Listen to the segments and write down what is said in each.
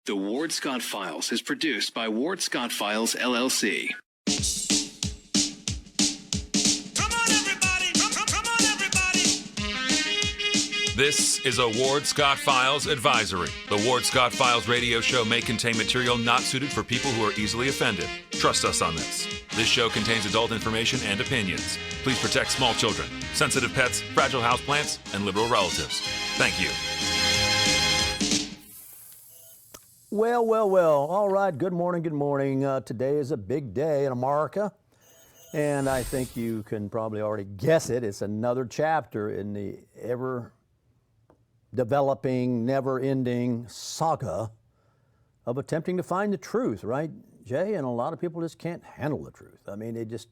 The Ward Scott Files is produced by Ward Scott Files, LLC. Come on, everybody! Come on, everybody! This is a Ward Scott Files advisory. The Ward Scott Files radio show may contain material not suited for people who are easily offended. Trust us on this. This show contains adult information and opinions. Please protect small children, sensitive pets, fragile houseplants, and liberal relatives. Thank you. Well. All right. Good morning. Today is a big day in America, and I think you can probably already guess it. It's another chapter in the ever-developing, never-ending saga of attempting to find the truth, right, Jay? And a lot of people just can't handle the truth. I mean, they just,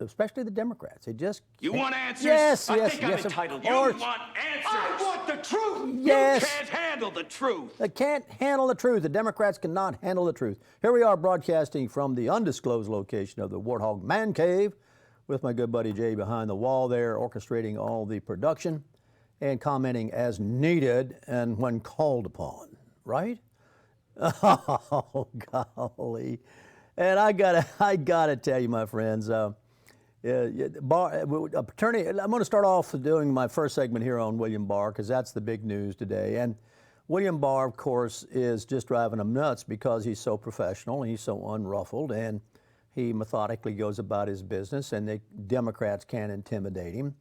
especially the Democrats, they just You can't. want answers? Yes, I think I'm of entitled. You course. want answers? I want the truth! Yes. You can't handle the truth. They can't handle the truth. The Democrats cannot handle the truth. Here we are broadcasting from the undisclosed location of the Warthog Man Cave with my good buddy Jay behind the wall there, orchestrating all the production and commenting as needed and when called upon, right? Oh, golly. And I gotta tell you, my friends, attorney, I'm going to start off doing my first segment here on William Barr because that's the big news today. And William Barr, of course, is just driving them nuts because he's so professional, he's so unruffled, and he methodically goes about his business, and the Democrats can't intimidate him.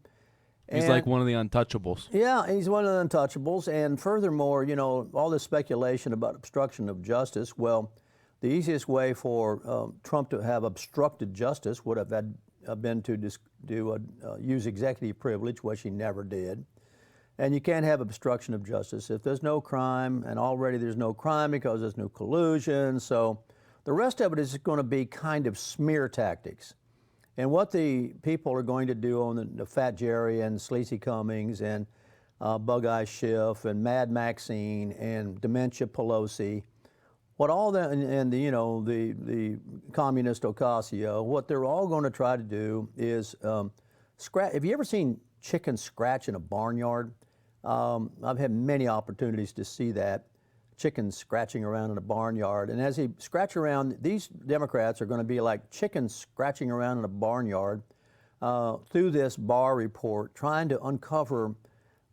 He's like one of the untouchables. Yeah, he's one of the untouchables. And furthermore, you know, all this speculation about obstruction of justice, well, the easiest way for Trump to have obstructed justice would have been to use executive privilege, which he never did. And you can't have obstruction of justice if there's no crime, and already there's no crime because there's no collusion. So the rest of it is going to be kind of smear tactics. And what the people are going to do on the Fat Jerry and Sleazy Cummings and Bug-Eye Schiff and Mad Maxine and Dementia Pelosi, what all that, and the communist Ocasio, what they're all going to try to do is scratch. Have you ever seen chickens scratch in a barnyard? I've had many opportunities to see that, chickens scratching around in a barnyard. And as they scratch around, these Democrats are going to be like chickens scratching around in a barnyard through this Barr report, trying to uncover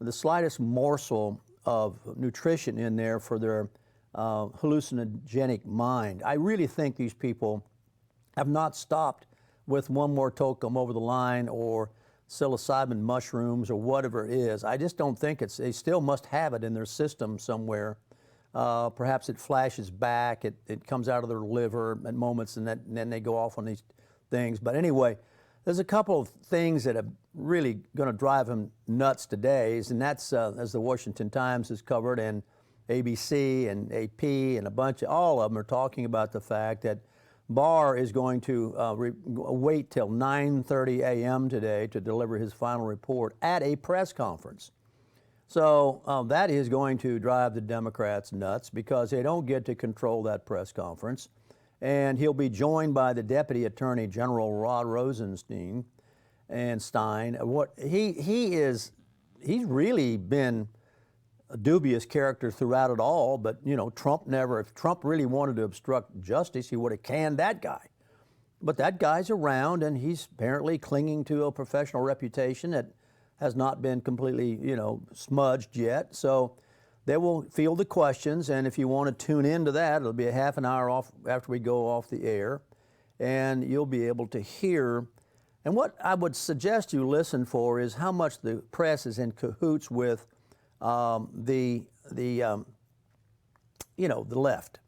the slightest morsel of nutrition in there for their hallucinogenic mind. I really think these people have not stopped with one more token over the line or psilocybin mushrooms or whatever it is. I just don't think they still must have it in their system somewhere. Perhaps it flashes back, it comes out of their liver at moments, and then they go off on these things. But anyway, there's a couple of things that are really going to drive them nuts today, and that's, as the Washington Times has covered, and ABC and AP and all of them are talking about the fact that Barr is going to wait till 9:30 a.m. today to deliver his final report at a press conference. So that is going to drive the Democrats nuts because they don't get to control that press conference. And he'll be joined by the Deputy Attorney General Rod Rosenstein and Stein. He's really been a dubious character throughout it all, but if Trump really wanted to obstruct justice, he would have canned that guy. But that guy's around, and he's apparently clinging to a professional reputation that has not been completely, smudged yet. So they will field the questions, and if you want to tune into that, it'll be a half an hour off after we go off the air, and you'll be able to hear. And what I would suggest you listen for is how much the press is in cahoots with the left.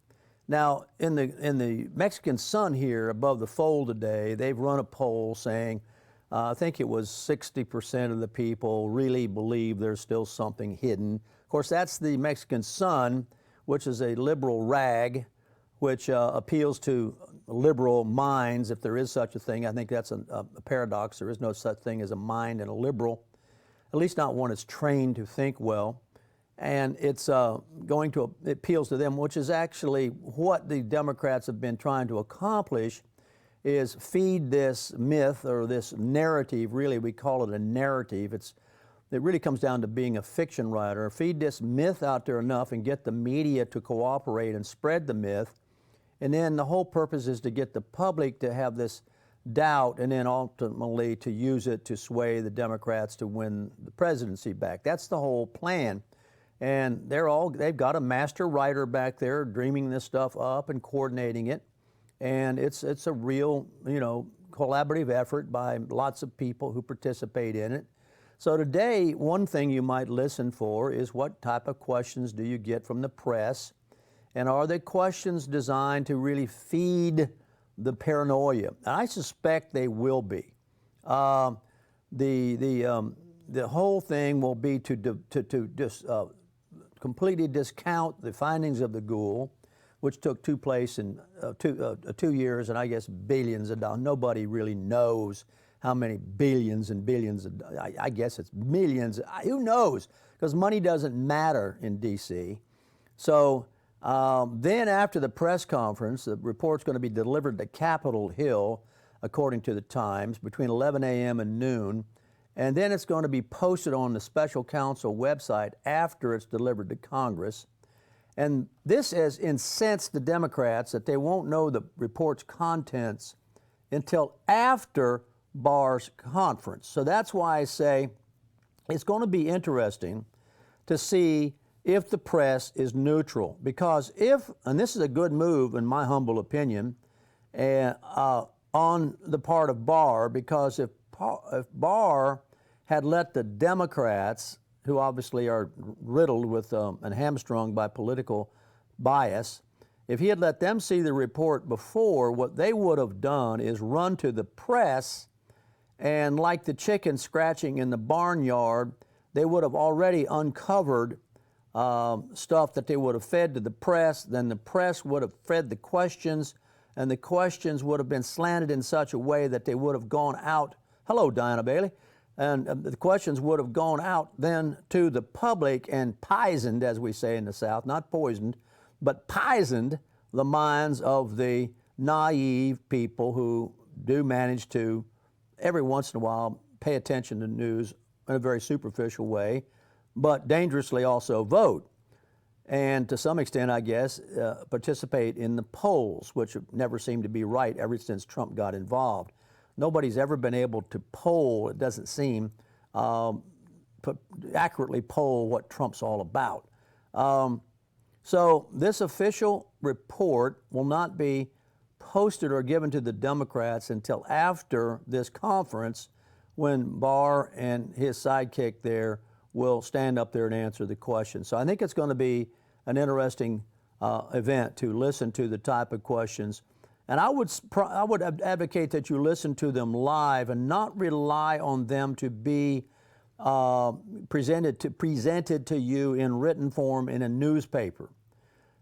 Now, in the Mexican Sun here above the fold today, they've run a poll saying, I think it was 60% of the people really believe there's still something hidden. Of course, that's the Mexican Sun, which is a liberal rag, which appeals to liberal minds, if there is such a thing. I think that's a paradox. There is no such thing as a mind and a liberal, at least not one that's trained to think well. And it's it appeals to them, which is actually what the Democrats have been trying to accomplish, is feed this myth or this narrative. Really, we call it a narrative. It's it really comes down to being a fiction writer. Feed this myth out there enough and get the media to cooperate and spread the myth. And then the whole purpose is to get the public to have this doubt and then ultimately to use it to sway the Democrats to win the presidency back. That's the whole plan. And they've got a master writer back there dreaming this stuff up and coordinating it. And it's a real, collaborative effort by lots of people who participate in it. So today, one thing you might listen for is what type of questions do you get from the press? And are they questions designed to really feed the paranoia? And I suspect they will be. The whole thing will be to completely discount the findings of the Ghoul, which took place in 2 years and I guess billions of dollars. Nobody really knows how many billions and billions of, I guess it's millions. Who knows? Because money doesn't matter in D.C. So then after the press conference, the report's going to be delivered to Capitol Hill, according to the Times, between 11 a.m. and noon. And then it's going to be posted on the special counsel website after it's delivered to Congress. And this has incensed the Democrats that they won't know the report's contents until after Barr's conference. So that's why I say it's going to be interesting to see if the press is neutral. Because and this is a good move in my humble opinion, on the part of Barr, because if Barr had let the Democrats, who obviously are riddled with and hamstrung by political bias, if he had let them see the report before, what they would have done is run to the press, and like the chicken scratching in the barnyard, they would have already uncovered stuff that they would have fed to the press. Then the press would have fed the questions, and the questions would have been slanted in such a way that they would have gone out. Hello, Diana Bailey. And the questions would have gone out then to the public and poisoned, as we say in the South, not poisoned, but poisoned the minds of the naive people who do manage to, every once in a while, pay attention to news in a very superficial way, but dangerously also vote. And to some extent, I guess, participate in the polls, which never seem to be right ever since Trump got involved. Nobody's ever been able to poll, it doesn't seem, accurately poll what Trump's all about. So this official report will not be posted or given to the Democrats until after this conference, when Barr and his sidekick there will stand up there and answer the question. So I think it's going to be an interesting event to listen to the type of questions. And I would advocate that you listen to them live and not rely on them to be presented to you in written form in a newspaper.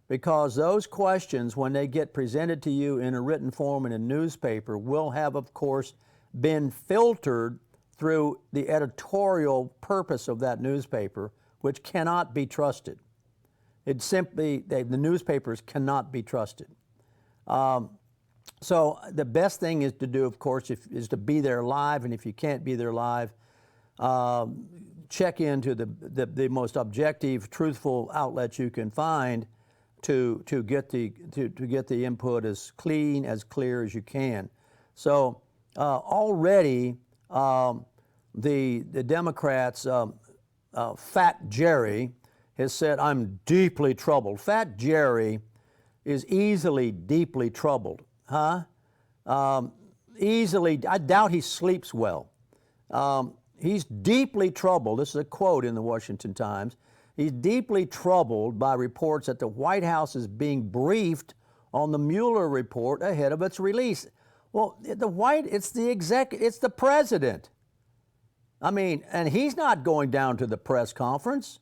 Because those questions, when they get presented to you in a written form in a newspaper, will have, of course, been filtered through the editorial purpose of that newspaper, which cannot be trusted. It simply, the newspapers cannot be trusted. So the best thing is to do, of course, is to be there live, and if you can't be there live, check into the most objective, truthful outlets you can find to get the input as clean, as clear as you can. So already the Democrats, Fat Jerry has said, "I'm deeply troubled." Fat Jerry is easily deeply troubled. Easily, I doubt he sleeps well. He's deeply troubled. This is a quote in the Washington Times. He's deeply troubled by reports that the White House is being briefed on the Mueller report ahead of its release. Well, it's the president. I mean, and he's not going down to the press conference.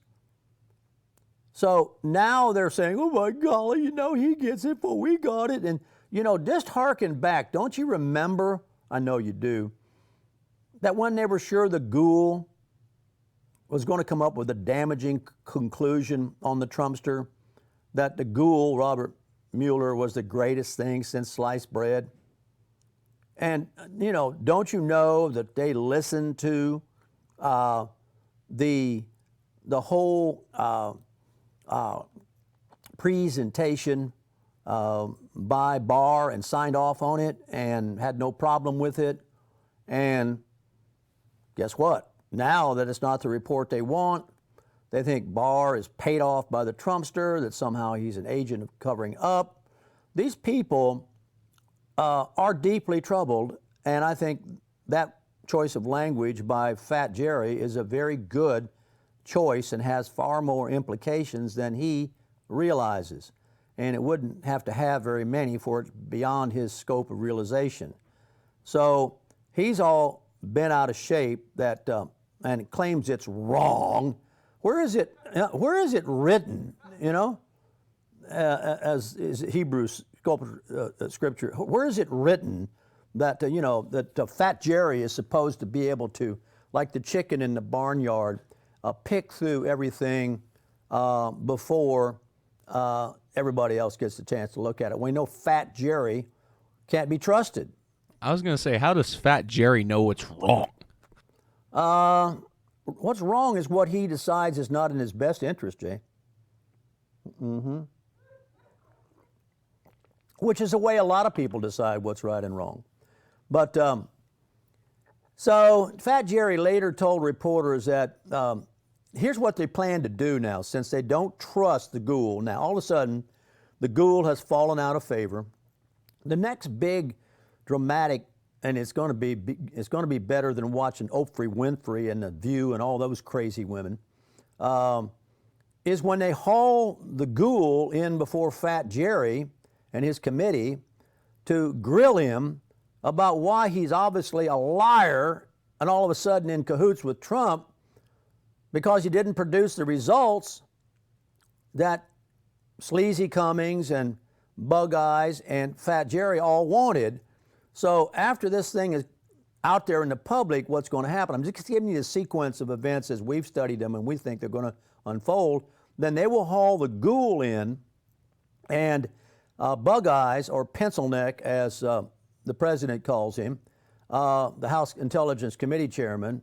So now they're saying, "Oh my golly, he gets it, but we got it." And just hearken back. Don't you remember? I know you do. That when they were sure the Ghoul was going to come up with a damaging conclusion on the Trumpster, that the Ghoul, Robert Mueller, was the greatest thing since sliced bread. And don't you know that they listened to the whole presentation by Barr and signed off on it and had no problem with it. And guess what? Now that it's not the report they want, they think Barr is paid off by the Trumpster, that somehow he's an agent of covering up. These people are deeply troubled, and I think that choice of language by Fat Jerry is a very good choice and has far more implications than he realizes. And it wouldn't have to have very many for it's beyond his scope of realization. So he's all bent out of shape that, and claims it's wrong. Where is it written, you know, as is Hebrew scripture, where is it written that, you know, that Fat Jerry is supposed to be able to, like the chicken in the barnyard, pick through everything before everybody else gets the chance to look at it? We know Fat Jerry can't be trusted. I was going to say, how does Fat Jerry know what's wrong? What's wrong is what he decides is not in his best interest, Jay. Which is the way a lot of people decide what's right and wrong. But so Fat Jerry later told reporters that here's what they plan to do now, since they don't trust the ghoul. Now, all of a sudden, the ghoul has fallen out of favor. The next big dramatic, and it's going to be better than watching Oprah Winfrey and The View and all those crazy women, is when they haul the ghoul in before Fat Jerry and his committee to grill him about why he's obviously a liar and all of a sudden in cahoots with Trump because he didn't produce the results that Sleazy Cummings and Bug Eyes and Fat Jerry all wanted. So after this thing is out there in the public, what's going to happen? I'm just giving you the sequence of events as we've studied them and we think they're going to unfold. Then they will haul the ghoul in, and Bug Eyes, or Pencil Neck as the president calls him, the House Intelligence Committee chairman,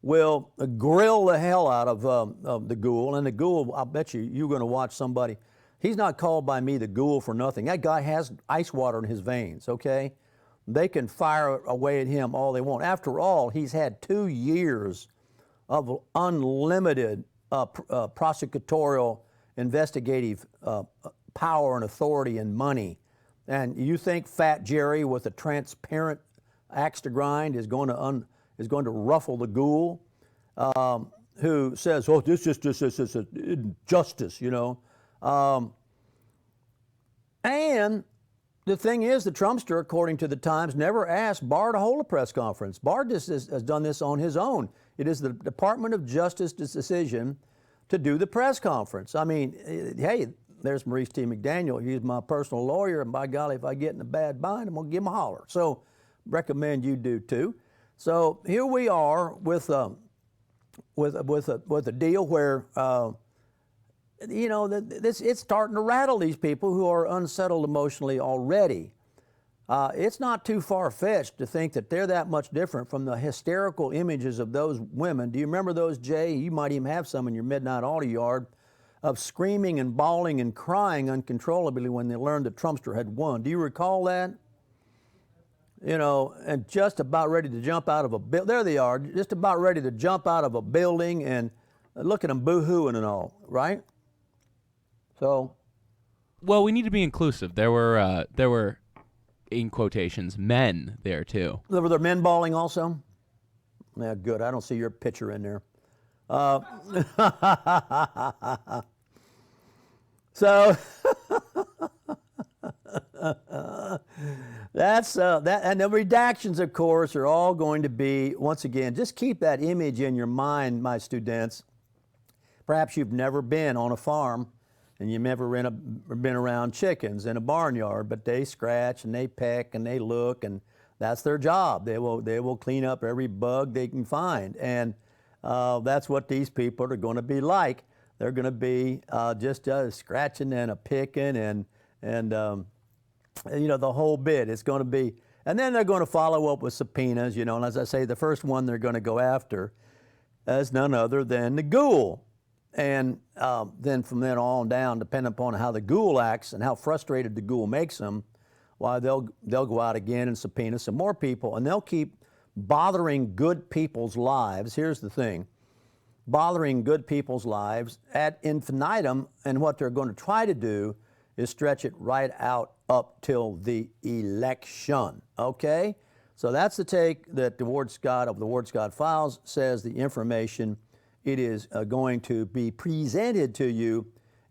will grill the hell out of the ghoul. And the ghoul, I'll bet you're going to watch somebody. He's not called by me the ghoul for nothing. That guy has ice water in his veins, okay? They can fire away at him all they want. After all, he's had 2 years of unlimited prosecutorial investigative power and authority and money. And you think Fat Jerry with a transparent axe to grind is going to ruffle the ghoul, who says, "Oh, this is justice," you know. And the thing is, the Trumpster, according to the Times, never asked Barr to hold a press conference. Barr just has done this on his own. It is the Department of Justice's decision to do the press conference. I mean, hey, there's Maurice T. McDaniel. He's my personal lawyer, and by golly, if I get in a bad bind, I'm going to give him a holler. So recommend you do too. So here we are with a deal where you know, it's starting to rattle these people who are unsettled emotionally already. It's not too far-fetched to think that they're that much different from the hysterical images of those women. Do you remember those, Jay? You might even have some in your midnight auto yard of screaming and bawling and crying uncontrollably when they learned that Trumpster had won. Do you recall that? You know, and just about ready to jump out of a building. There they are, just about ready to jump out of a building, and look at them boo-hooing and all, right? So, well, we need to be inclusive. There were, in quotations, men there too. Were there men bawling also? Yeah, good. I don't see your picture in there. So that's that, and the redactions, of course, are all going to be, once again, just keep that image in your mind, my students. Perhaps you've never been on a farm and you've never been around chickens in a barnyard, but they scratch and they peck and they look, and that's their job. They will clean up every bug they can find, and that's what these people are going to be like. They're going to be just scratching and a picking and you know, the whole bit. It's going to be, and then they're going to follow up with subpoenas, you know, and as I say, the first one they're going to go after as none other than the ghoul. And then from then on down, depending upon how the ghoul acts and how frustrated the ghoul makes them, why they'll go out again and subpoena some more people, and they'll keep bothering good people's lives. Here's the thing. Bothering good people's lives ad infinitum, and what they're going to try to do is stretch it right out up till the election, okay? So that's the take that the Ward Scott of the Ward Scott Files says the information, it is going to be presented to you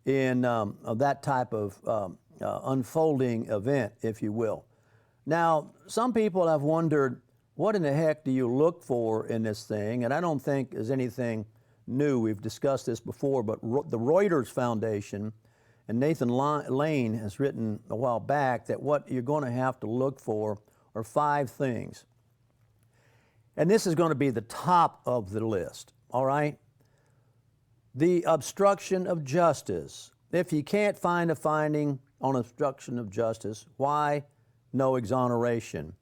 in that type of unfolding event, if you will. Now, some people have wondered, what in the heck do you look for in this thing? And I don't think there's anything new. We've discussed this before, but the Reuters Foundation and Nathan Lane has written a while back that what you're going to have to look for are 5 things. And this is going to be the top of the list, all right? The obstruction of justice. If you can't find a finding on obstruction of justice, why no exoneration?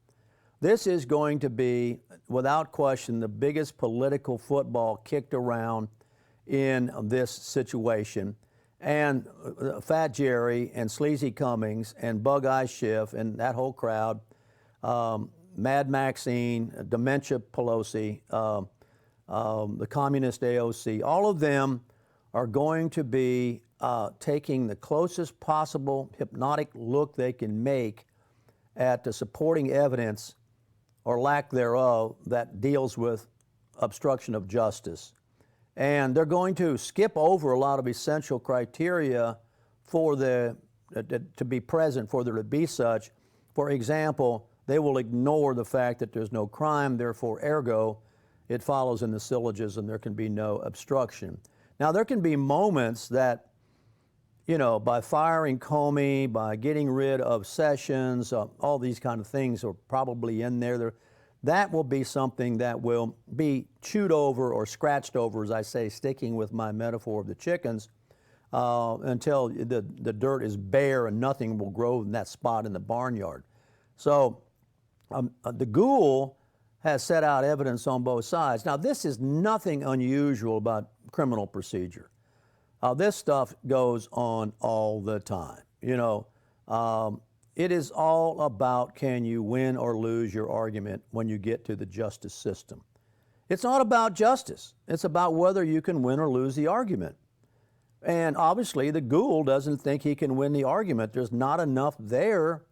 This is going to be, without question, the biggest political football kicked around in this situation. And Fat Jerry and Sleazy Cummings and Bug-Eye Schiff and that whole crowd, Mad Maxine, Dementia Pelosi, the Communist AOC, all of them are going to be taking the closest possible hypnotic look they can make at the supporting evidence or lack thereof that deals with obstruction of justice. And they're going to skip over a lot of essential criteria for to be present, for there to be such. For example, they will ignore the fact that there's no crime, therefore, ergo, it follows in the syllogism there can be no obstruction. Now, there can be moments that, you know, by firing Comey, by getting rid of Sessions, all these kind of things are probably in there. That will be something that will be chewed over or scratched over, as I say, sticking with my metaphor of the chickens, until the dirt is bare and nothing will grow in that spot in the barnyard. So the ghoul has set out evidence on both sides. Now, this is nothing unusual about criminal procedure. This stuff goes on all the time. You know, it is all about, can you win or lose your argument when you get to the justice system. It's not about justice. It's about whether you can win or lose the argument. And obviously, the ghoul doesn't think he can win the argument. There's not enough there.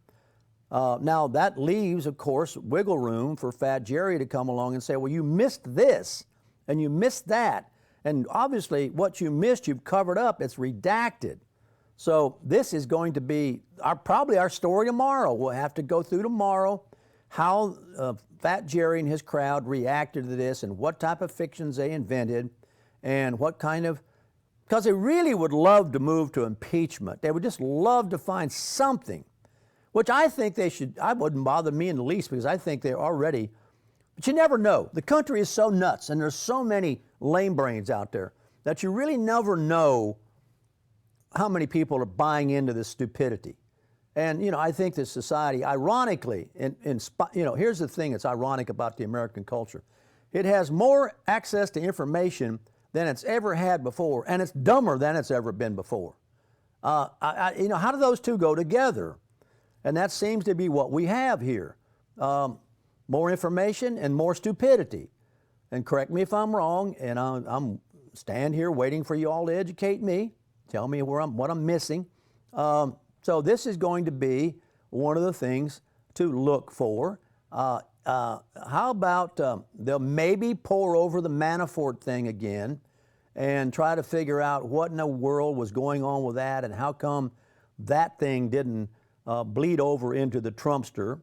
Now, that leaves, of course, wiggle room for Fat Jerry to come along and say, well, you missed this and you missed that. And obviously, what you missed, you've covered up. It's redacted. So this is going to be probably our story tomorrow. We'll have to go through tomorrow how Fat Jerry and his crowd reacted to this and what type of fictions they invented and what kind of, because they really would love to move to impeachment. They would just love to find something, which I think they should, I wouldn't bother me in the least because I think they're already, but you never know. The country is so nuts and there's so many lame brains out there that you really never know how many people are buying into this stupidity. And, you know, I think this society, ironically, you know, here's the thing that's ironic about the American culture. It has more access to information than it's ever had before, and it's dumber than it's ever been before. You know, how do those two go together? And that seems to be what we have here. More information and more stupidity. And correct me if I'm wrong, and I'm stand here waiting for you all to educate me. Tell me what I'm missing. So this is going to be one of the things to look for. How about they'll maybe pour over the Manafort thing again and try to figure out what in the world was going on with that and how come that thing didn't bleed over into the Trumpster.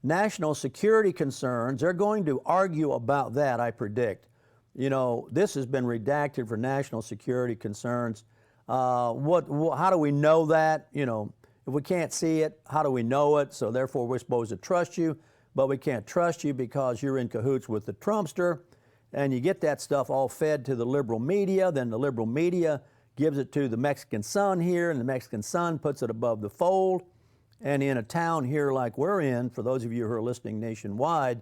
National security concerns, they're going to argue about that, I predict. You know, this has been redacted for national security concerns. How do we know that? You know, if we can't see it, how do we know it? So therefore, we're supposed to trust you, but we can't trust you because you're in cahoots with the Trumpster, and you get that stuff all fed to the liberal media. Then the liberal media gives it to the Mexican Sun here, and the Mexican Sun puts it above the fold. And in a town here like we're in, for those of you who are listening nationwide,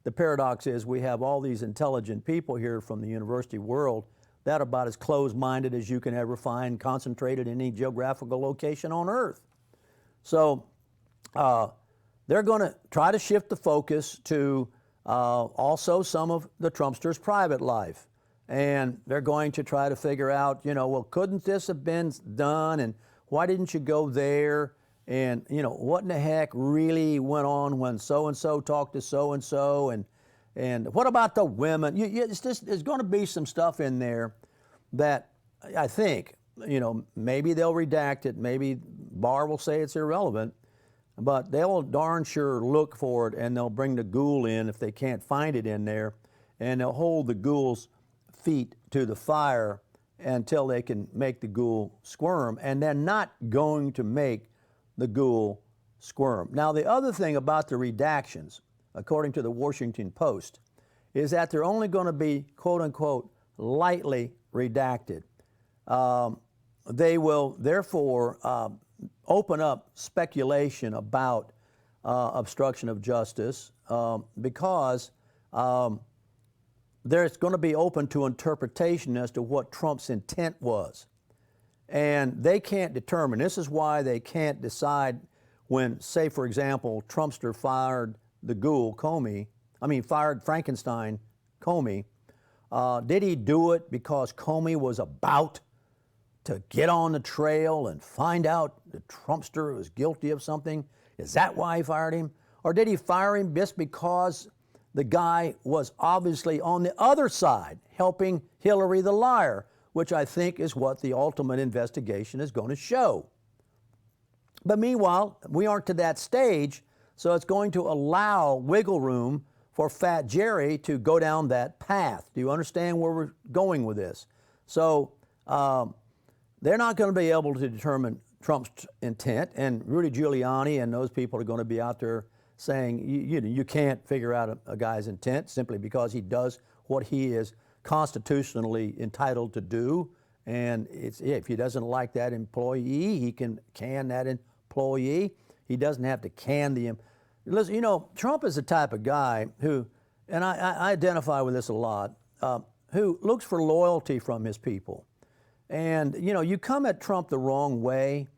the paradox is we have all these intelligent people here from the university world that are about as closed-minded as you can ever find concentrated in any geographical location on Earth. So they're going to try to shift the focus to also some of the Trumpsters' private life. And they're going to try to figure out, well, couldn't this have been done? And why didn't you go there? And, what in the heck really went on when so-and-so talked to so-and-so? And what about the women? There's going to be some stuff in there that I think, maybe they'll redact it. Maybe Barr will say it's irrelevant. But they'll darn sure look for it, and they'll bring the ghoul in if they can't find it in there. And they'll hold the ghoul's feet to the fire until they can make the ghoul squirm. And they're not going to make the ghoul squirm. Now, the other thing about the redactions, according to the Washington Post, is that they're only going to be, quote unquote, lightly redacted. They will therefore open up speculation about obstruction of justice because there's going to be open to interpretation as to what Trump's intent was. And they can't determine. This is why they can't decide when, say, for example, Trumpster fired the ghoul fired Frankenstein Comey. Did he do it because Comey was about to get on the trail and find out the Trumpster was guilty of something? Is that why he fired him? Or did he fire him just because the guy was obviously on the other side helping Hillary the liar, which I think is what the ultimate investigation is going to show. But meanwhile, we aren't to that stage, so it's going to allow wiggle room for Fat Jerry to go down that path. Do you understand where we're going with this? So they're not going to be able to determine Trump's intent, and Rudy Giuliani and those people are going to be out there saying you can't figure out a guy's intent simply because he does what he is constitutionally entitled to do, and if he doesn't like that employee, he can can that employee. He doesn't have to can the. Listen, Trump is the type of guy who, and I identify with this a lot, who looks for loyalty from his people. And you come at Trump the wrong way,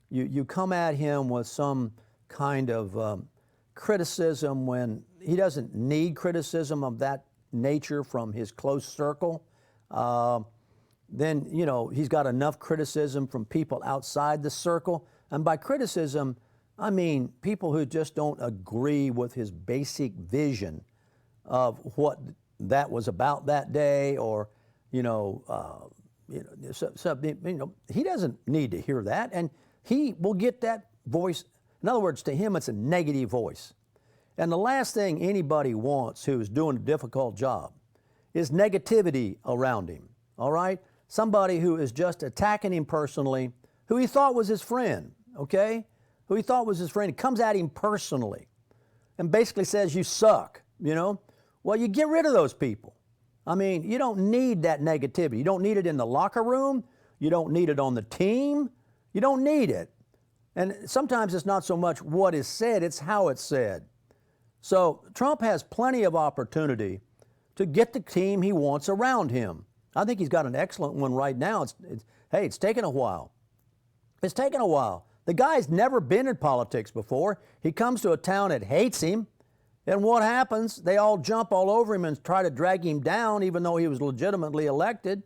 you come at him with some kind of criticism when he doesn't need criticism of that nature from his close circle. Then he's got enough criticism from people outside the circle. And by criticism, I mean people who just don't agree with his basic vision of what that was about that day, or he doesn't need to hear that, and he will get that voice. In other words, to him, it's a negative voice. And the last thing anybody wants who's doing a difficult job is negativity around him, all right? Somebody who is just attacking him personally, who he thought was his friend, okay? Who he thought was his friend, comes at him personally and basically says, you suck, Well, you get rid of those people. I mean, you don't need that negativity. You don't need it in the locker room. You don't need it on the team. You don't need it. And sometimes it's not so much what is said, it's how it's said. So Trump has plenty of opportunity to get the team he wants around him. I think he's got an excellent one right now. It's taken a while. It's taken a while. The guy's never been in politics before. He comes to a town that hates him. And what happens? They all jump all over him and try to drag him down, even though he was legitimately elected.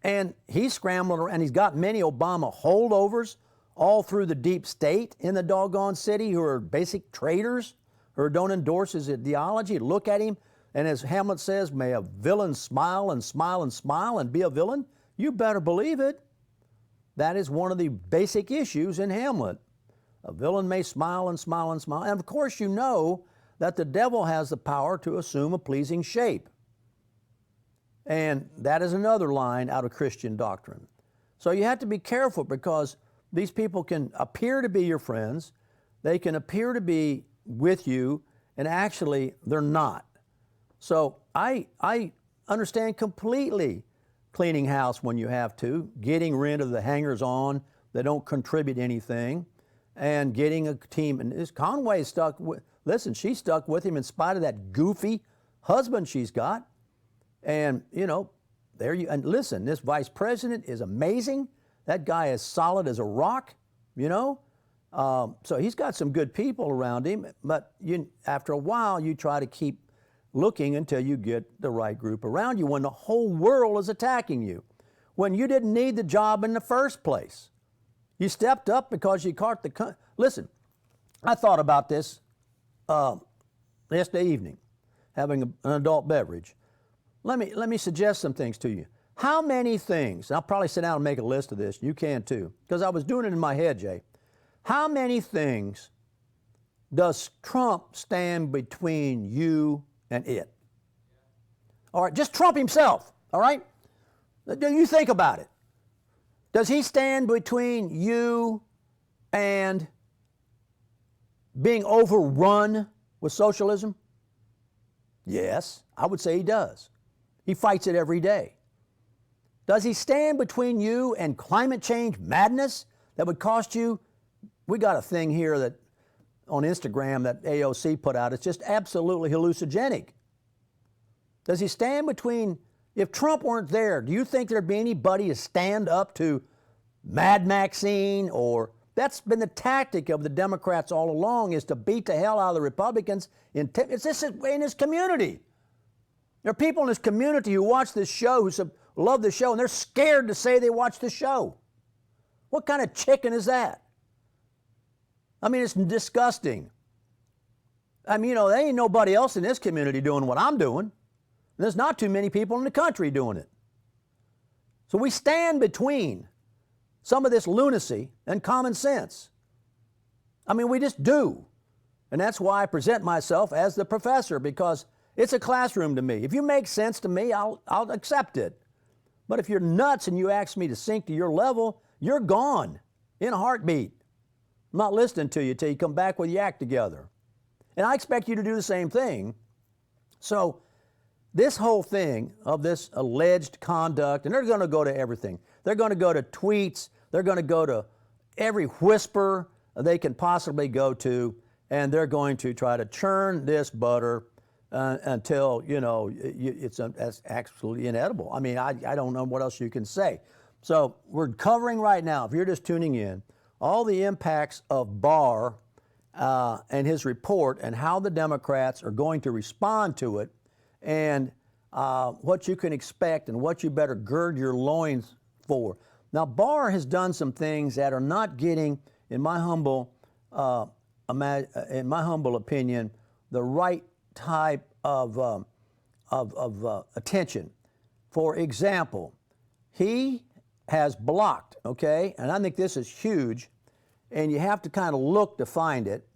And he's scrambling around, and he's got many Obama holdovers all through the deep state in the doggone city who are basic traitors, who don't endorse his ideology. Look at him, and as Hamlet says, may a villain smile and smile and smile and be a villain? You better believe it. That is one of the basic issues in Hamlet. A villain may smile and smile and smile. And of course, that the devil has the power to assume a pleasing shape. And that is another line out of Christian doctrine. So you have to be careful, because these people can appear to be your friends, they can appear to be with you, and actually they're not. So I understand completely cleaning house when you have to, getting rid of the hangers-on that don't contribute anything, and getting a team. And this Conway stuck with listen, she stuck with him in spite of that goofy husband she's got. And, there you, and listen, this vice president is amazing. That guy is solid as a rock, So he's got some good people around him, but after a while, you try to keep looking until you get the right group around you when the whole world is attacking you, when you didn't need the job in the first place. You stepped up because you caught the... Listen, I thought about this yesterday evening, having an adult beverage. Let me suggest some things to you. How many things, I'll probably sit down and make a list of this, you can too, because I was doing it in my head, Jay. How many things does Trump stand between you and it? All right, just Trump himself, all right? You think about it. Does he stand between you and being overrun with socialism? Yes, I would say he does. He fights it every day. Does he stand between you and climate change madness that would cost you? We got a thing here that on Instagram that AOC put out. It's just absolutely hallucinogenic. Does he stand between, if Trump weren't there, do you think there'd be anybody to stand up to Mad Maxine? Or that's been the tactic of the Democrats all along, is to beat the hell out of the Republicans in his community. There are people in his community who watch this show, who love the show, and they're scared to say they watch the show. What kind of chicken is that? I mean, it's disgusting. I mean, there ain't nobody else in this community doing what I'm doing. There's not too many people in the country doing it. So we stand between some of this lunacy and common sense. I mean, we just do. And that's why I present myself as the professor, because it's a classroom to me. If you make sense to me, I'll accept it. But if you're nuts and you ask me to sink to your level, you're gone in a heartbeat. I'm not listening to you till you come back with your act together. And I expect you to do the same thing. So this whole thing of this alleged conduct, and they're going to go to everything. They're going to go to tweets. They're going to go to every whisper they can possibly go to, and they're going to try to churn this butter until, it's absolutely inedible. I mean, I don't know what else you can say. So we're covering right now, if you're just tuning in, all the impacts of Barr and his report and how the Democrats are going to respond to it, and what you can expect and what you better gird your loins for. Now, Barr has done some things that are not getting, in my humble opinion, the right type of attention. For example, he has blocked, okay, and I think this is huge, and you have to kind of look to find it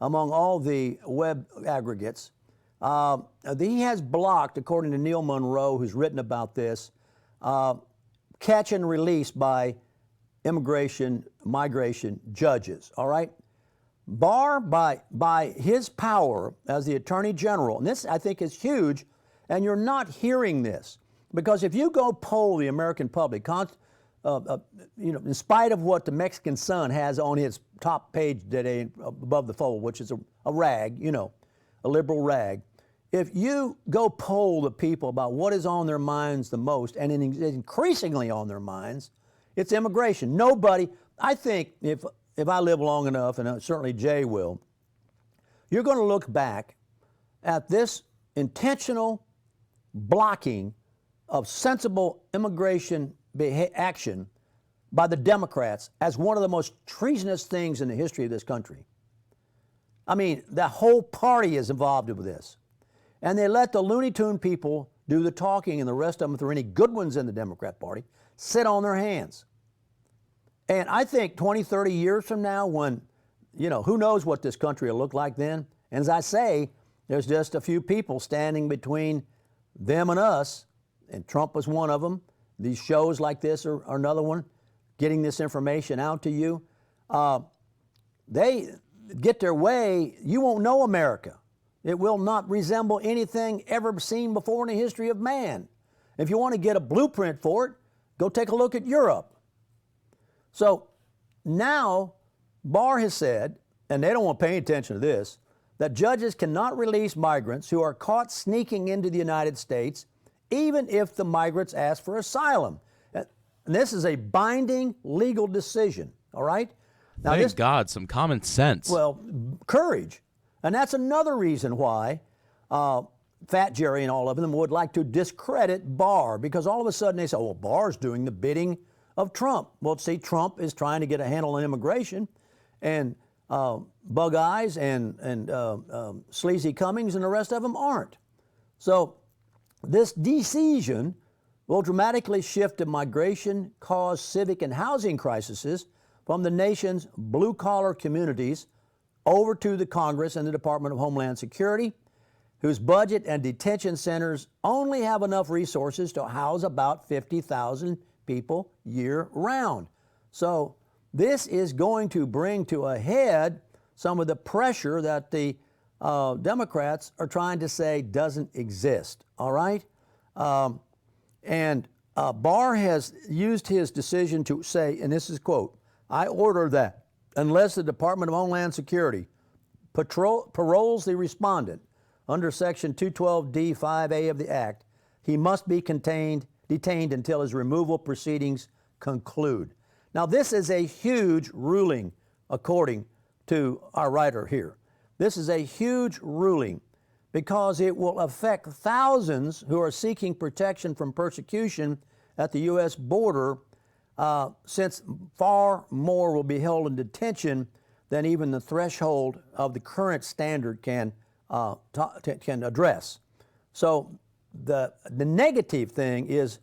among all the web aggregates. He has blocked, according to Neil Monroe, who's written about this, catch and release by migration judges, all right? Barr, by his power as the Attorney General, and this I think is huge, and you're not hearing this, because if you go poll the American public, in spite of what the Mexican Sun has on his top page today above the fold, which is a rag, a liberal rag, if you go poll the people about what is on their minds the most, and increasingly on their minds, it's immigration. Nobody, I think, if I live long enough, and certainly Jay will, you're going to look back at this intentional blocking of sensible immigration action by the Democrats as one of the most treasonous things in the history of this country. I mean, the whole party is involved with this. And they let the Looney Tune people do the talking, and the rest of them, if there are any good ones in the Democrat Party, sit on their hands. And I think 20, 30 years from now, when, who knows what this country will look like then. And as I say, there's just a few people standing between them and us, and Trump was one of them. These shows like this are another one, getting this information out to you. They get their way, you won't know America. It will not resemble anything ever seen before in the history of man. If you want to get a blueprint for it, go take a look at Europe. So now Barr has said, and they don't want to pay attention to this, that judges cannot release migrants who are caught sneaking into the United States, even if the migrants ask for asylum. And this is a binding legal decision, all right? Now, Thank God, some common sense. well, courage. And that's another reason why Fat Jerry and all of them would like to discredit Barr, because all of a sudden they say, well, Barr's doing the bidding of Trump. Well, see, Trump is trying to get a handle on immigration, and Bug Eyes and Sleazy Cummings and the rest of them aren't. So this decision will dramatically shift the migration-caused civic and housing crises from the nation's blue-collar communities over to the Congress and the Department of Homeland Security, whose budget and detention centers only have enough resources to house about 50,000 people year-round. So this is going to bring to a head some of the pressure that the Democrats are trying to say doesn't exist, all right? And Barr has used his decision to say, and this is quote, I order that unless the Department of Homeland Security paroles the respondent under Section 212D5A of the Act, he must be detained until his removal proceedings conclude. Now, this is a huge ruling, according to our writer here. This is a huge ruling because it will affect thousands who are seeking protection from persecution at the U.S. border, since far more will be held in detention than even the threshold of the current standard can address. So the negative thing is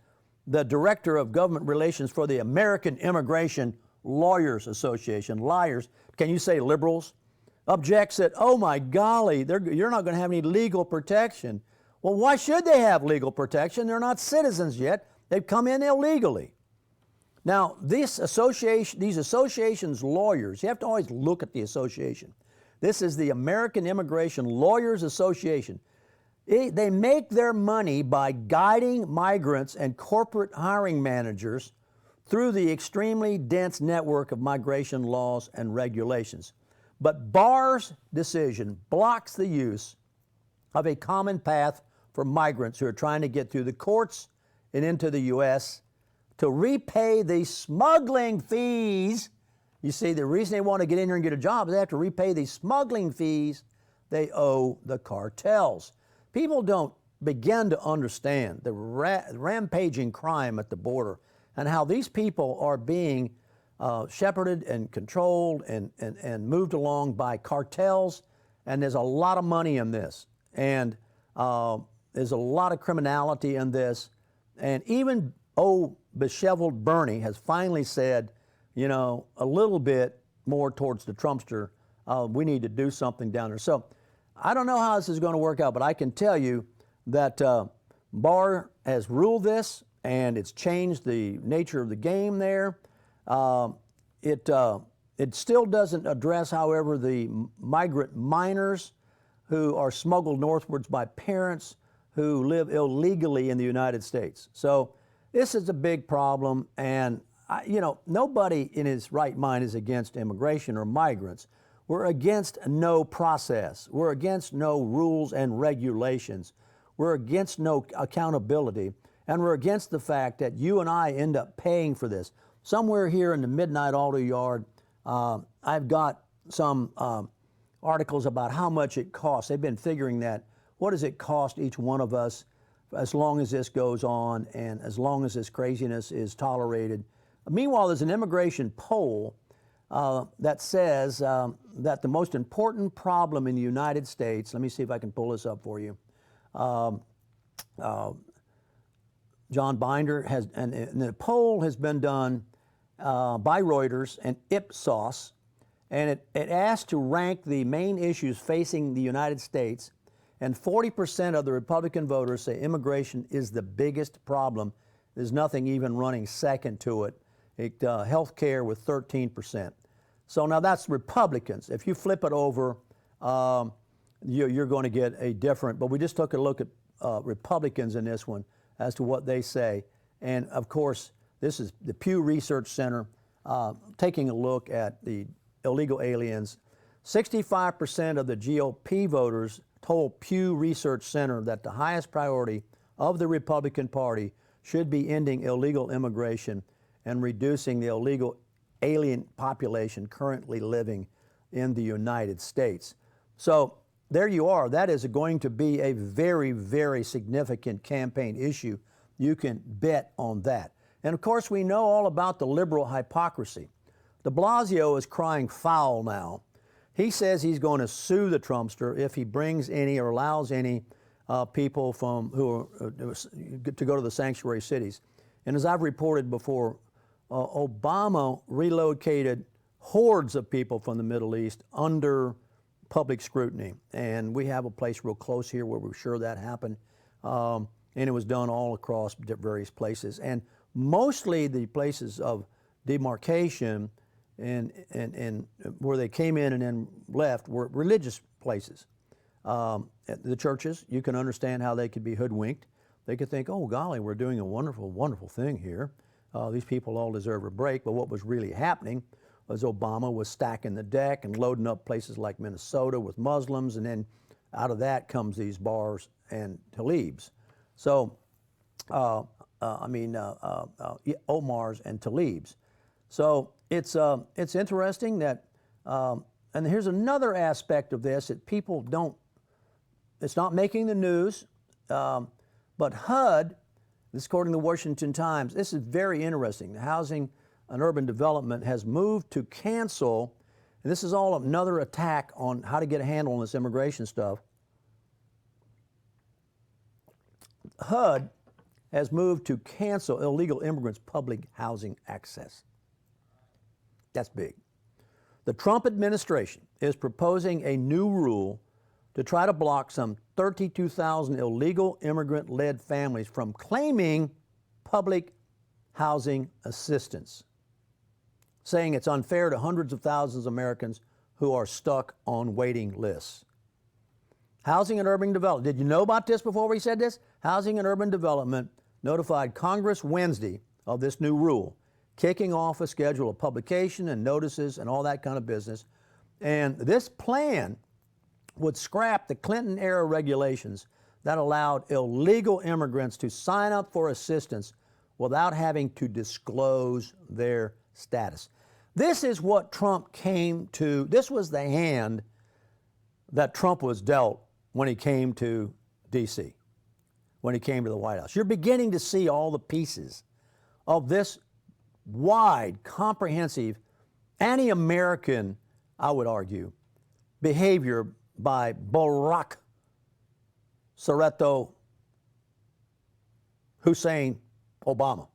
the Director of Government Relations for the American Immigration Lawyers Association, liars, can you say liberals, objects that, oh my golly, you're not going to have any legal protection. Well, why should they have legal protection? They're not citizens yet. They've come in illegally. Now, these associations' lawyers, you have to always look at the association. This is the American Immigration Lawyers Association. They make their money by guiding migrants and corporate hiring managers through the extremely dense network of migration laws and regulations. But Barr's decision blocks the use of a common path for migrants who are trying to get through the courts and into the U.S. to repay the smuggling fees. You see, the reason they want to get in here and get a job is they have to repay the smuggling fees they owe the cartels. People don't begin to understand the rampaging crime at the border and how these people are being shepherded and controlled and moved along by cartels. And there's a lot of money in this. And there's a lot of criminality in this. And even disheveled Bernie has finally said, you know, a little bit more towards the Trumpster, we need to do something down there. So I don't know how this is going to work out, but I can tell you that Barr has ruled this, and it's changed the nature of the game there. It still doesn't address, however, the migrant minors who are smuggled northwards by parents who live illegally in the United States. So this is a big problem, and nobody in his right mind is against immigration or migrants. We're against no process. We're against no rules and regulations. We're against no accountability. And we're against the fact that you and I end up paying for this. Somewhere here in the Midnight Auto Yard, I've got some articles about how much it costs. They've been figuring that. What does it cost each one of us as long as this goes on and as long as this craziness is tolerated? Meanwhile, there's an immigration poll that says that the most important problem in the United States, let me see if I can pull this up for you. John Binder has, and the poll has been done by Reuters and Ipsos, and it asked to rank the main issues facing the United States, and 40% of the Republican voters say immigration is the biggest problem. There's nothing even running second to it. Health care with 13%. So now that's Republicans. If you flip it over, you're going to get a different, but we just took a look at Republicans in this one as to what they say. And of course, this is the Pew Research Center taking a look at the illegal aliens. 65% of the GOP voters told Pew Research Center that the highest priority of the Republican Party should be ending illegal immigration and reducing the illegal alien population currently living in the United States. So there you are. That is going to be a very, very significant campaign issue. You can bet on that. And of course, we know all about the liberal hypocrisy. De Blasio is crying foul now. He says he's going to sue the Trumpster if he brings any or allows any people from to go to the sanctuary cities. And as I've reported before, Obama relocated hordes of people from the Middle East under public scrutiny. And we have a place real close here where we're sure that happened. And it was done all across various places. And mostly the places of demarcation and where they came in and then left were religious places. The churches, you can understand how they could be hoodwinked. They could think, oh golly, we're doing a wonderful, wonderful thing here. These people all deserve a break. But what was really happening was Obama was stacking the deck and loading up places like Minnesota with Muslims, and then out of that comes these Bars and Talibs. So, Omars and Talibs. So it's interesting that, and here's another aspect of this that people don't, it's not making the news, but HUD, this is according to the Washington Times, this is very interesting. The Housing and Urban Development has moved to cancel, and this is all another attack on how to get a handle on this immigration stuff. HUD has moved to cancel illegal immigrants' public housing access. That's big. The Trump administration is proposing a new rule to try to block some 32,000 illegal immigrant-led families from claiming public housing assistance, saying it's unfair to hundreds of thousands of Americans who are stuck on waiting lists. Housing and Urban Development, did you know about this before we said this? Housing and Urban Development notified Congress Wednesday of this new rule, kicking off a schedule of publication and notices and all that kind of business. And this plan would scrap the Clinton-era regulations that allowed illegal immigrants to sign up for assistance without having to disclose their status. This is what Trump came to, this was the hand that Trump was dealt when he came to D.C., when he came to the White House. You're beginning to see all the pieces of this wide, comprehensive, anti-American, I would argue, behavior by Barack Soreto Hussein Obama.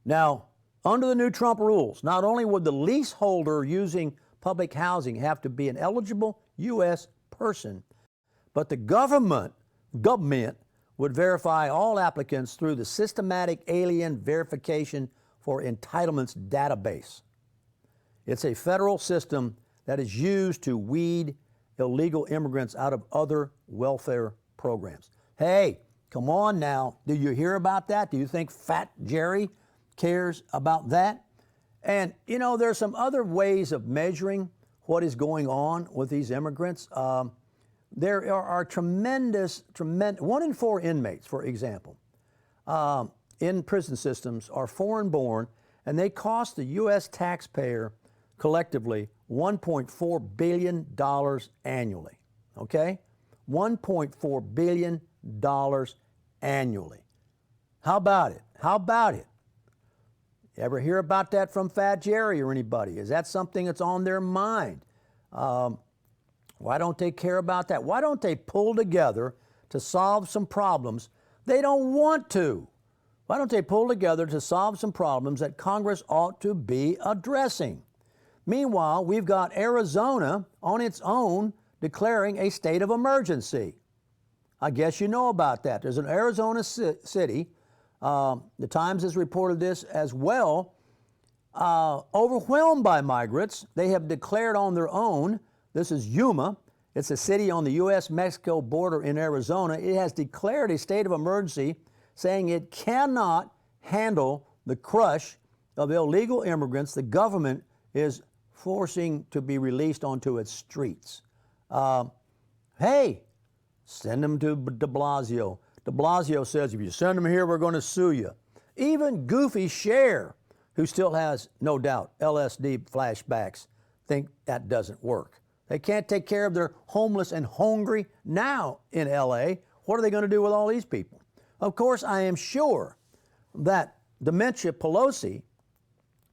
Now, under the new Trump rules, not only would the leaseholder using public housing have to be an eligible U.S. person, but the government would verify all applicants through the Systematic Alien Verification for Entitlements database. It's a federal system that is used to weed illegal immigrants out of other welfare programs. Hey, come on now. Do you hear about that? Do you think Fat Jerry cares about that? And, you know, there's some other ways of measuring what is going on with these immigrants. There are tremendous, 1 in 4 inmates, for example, in prison systems are foreign-born, and they cost the U.S. taxpayer collectively $1.4 billion annually, okay? $1.4 billion annually. How about it? How about it? Ever hear about that from Fat Jerry or anybody? Is that something that's on their mind? Why don't they care about that? Why don't they pull together to solve some problems? They don't want to. Why don't they pull together to solve some problems that Congress ought to be addressing? Meanwhile, we've got Arizona on its own declaring a state of emergency. I guess you know about that. There's an Arizona city, the Times has reported this as well, overwhelmed by migrants. They have declared on their own. This is Yuma. It's a city on the U.S.-Mexico border in Arizona. It has declared a state of emergency, saying it cannot handle the crush of illegal immigrants. The government is forcing to be released onto its streets. Hey, send them to de Blasio. De Blasio says, if you send them here, we're going to sue you. Even goofy Cher, who still has, no doubt, LSD flashbacks, think that doesn't work. They can't take care of their homeless and hungry now in LA. What are they going to do with all these people? Of course, I am sure that Dementia Pelosi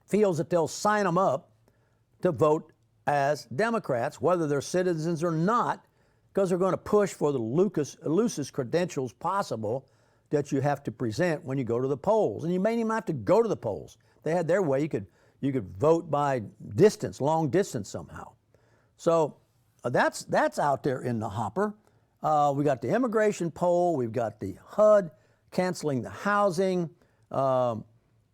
feels that they'll sign them up to vote as Democrats, whether they're citizens or not, because they're going to push for the loosest credentials possible that you have to present when you go to the polls. And you may even have to go to the polls. They had their way. You could vote by distance, long distance somehow. So that's out there in the hopper. We got the immigration poll. We've got the HUD canceling the housing.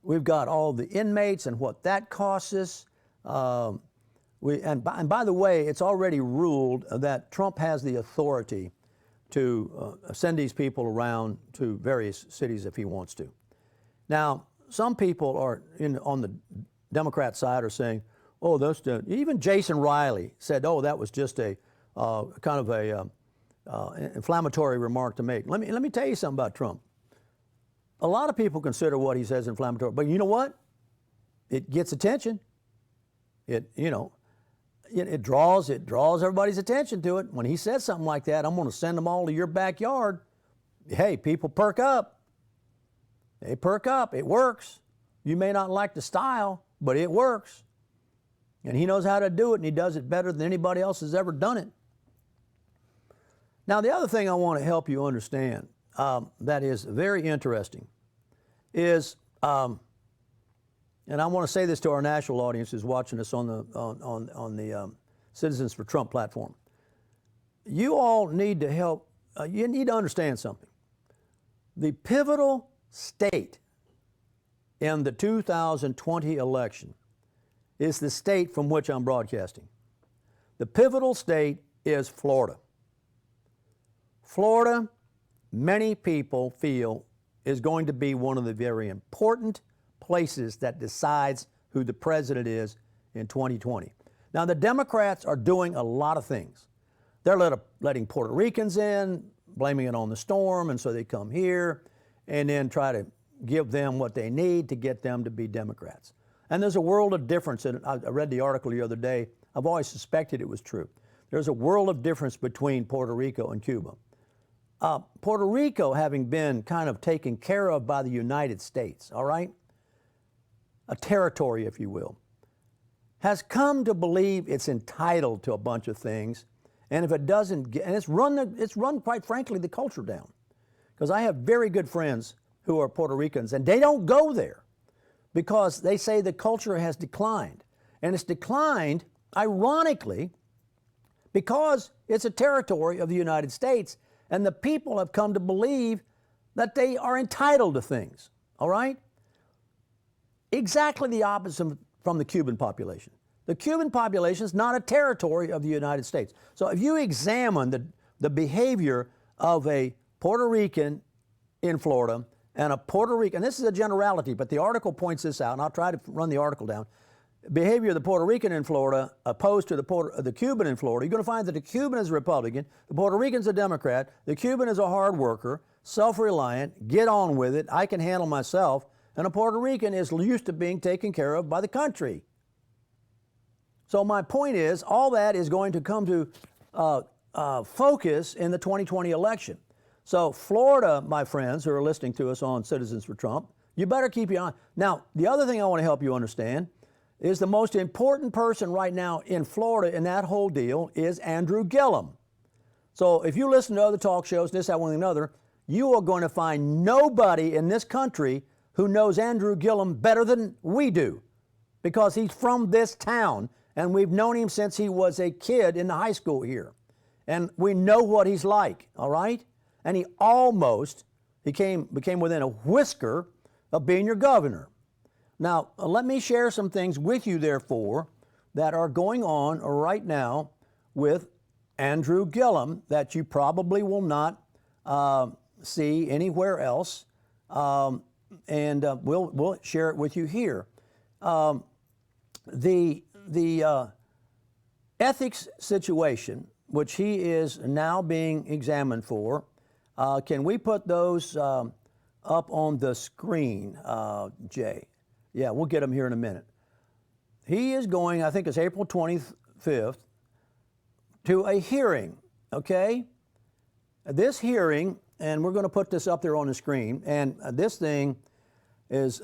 We've got all the inmates and what that costs us. And by the way, it's already ruled that Trump has the authority to send these people around to various cities if he wants to. Now, some people are on the Democrat side are saying, oh, even Jason Riley said, oh, that was just a kind of a inflammatory remark to make. Let me tell you something about Trump. A lot of people consider what he says inflammatory, but you know what? It gets attention. It draws everybody's attention to it. When he says something like that, I'm going to send them all to your backyard. Hey, people perk up. They perk up. It works. You may not like the style, but it works. And he knows how to do it, and he does it better than anybody else has ever done it. Now, the other thing I want to help you understand that is very interesting is, and I want to say this to our national audience who's watching us on the Citizens for Trump platform. You all need to help, you need to understand something. The pivotal state in the 2020 election is the state from which I'm broadcasting. The pivotal state is Florida. Florida, many people feel, is going to be one of the very important places that decides who the president is in 2020. Now, the Democrats are doing a lot of things. They're letting Puerto Ricans in, blaming it on the storm, and so they come here and then try to give them what they need to get them to be Democrats. And there's a world of difference. And I read the article the other day. I've always suspected it was true. There's a world of difference between Puerto Rico and Cuba. Puerto Rico, having been kind of taken care of by the United States, all right? A territory, if you will, has come to believe it's entitled to a bunch of things. And if it doesn't get, and it's run, quite frankly, the culture down. Because I have very good friends who are Puerto Ricans, and they don't go there because they say the culture has declined. And it's declined, ironically, because it's a territory of the United States, and the people have come to believe that they are entitled to things, all right? Exactly the opposite from the Cuban population. The Cuban population is not a territory of the United States. So if you examine the behavior of a Puerto Rican in Florida and a Puerto Rican, and this is a generality, but the article points this out, and I'll try to run the article down. Behavior of the Puerto Rican in Florida opposed to the Cuban in Florida, you're going to find that the Cuban is a Republican, the Puerto Rican's a Democrat, the Cuban is a hard worker, self-reliant, get on with it, I can handle myself, and a Puerto Rican is used to being taken care of by the country. So my point is, all that is going to come to focus in the 2020 election. So Florida, my friends who are listening to us on Citizens for Trump, you better keep your eye. Now, the other thing I want to help you understand is the most important person right now in Florida in that whole deal is Andrew Gillum. So if you listen to other talk shows, this, that, one, and another, you are going to find nobody in this country who knows Andrew Gillum better than we do, because he's from this town, and we've known him since he was a kid in the high school here. And we know what he's like, all right? And he almost became within a whisker of being your governor. Now, let me share some things with you, therefore, that are going on right now with Andrew Gillum that you probably will not see anywhere else, and we'll share it with you here. The the ethics situation, which he is now being examined for, can we put those up on the screen, Jay? Yeah, we'll get them here in a minute. He is going, I think it's April 25th, to a hearing, okay? This hearing, and we're going to put this up there on the screen, and this thing is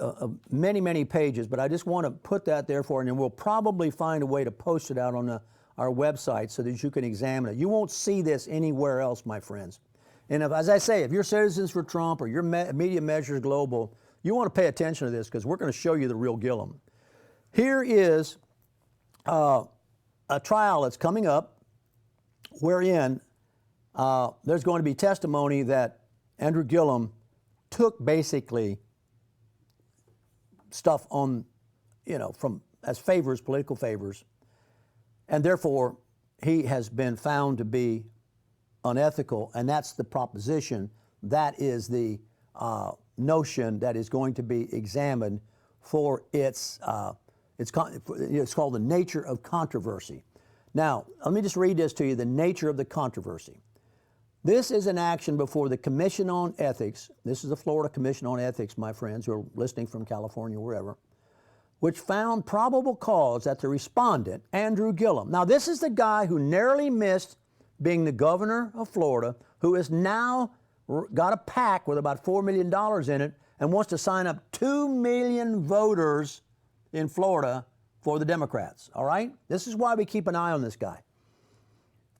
many, many pages, but I just want to put that there for you, and we'll probably find a way to post it out on our website so that you can examine it. You won't see this anywhere else, my friends. And as I say, if you're Citizens for Trump or you're Media Measures Global, you want to pay attention to this because we're going to show you the real Gillum. Here is a trial that's coming up wherein there's going to be testimony that Andrew Gillum took basically stuff on, from as favors, political favors, and therefore he has been found to be unethical, and that's the proposition. That is the notion that is going to be examined for it's called the nature of controversy. Now, let me just read this to you, the nature of the controversy. This is an action before the Commission on Ethics. This is the Florida Commission on Ethics, my friends who are listening from California, wherever, which found probable cause that the respondent, Andrew Gillum. Now, this is the guy who narrowly missed being the governor of Florida, who has now got a PAC with about $4 million in it and wants to sign up 2 million voters in Florida for the Democrats, all right? This is why we keep an eye on this guy.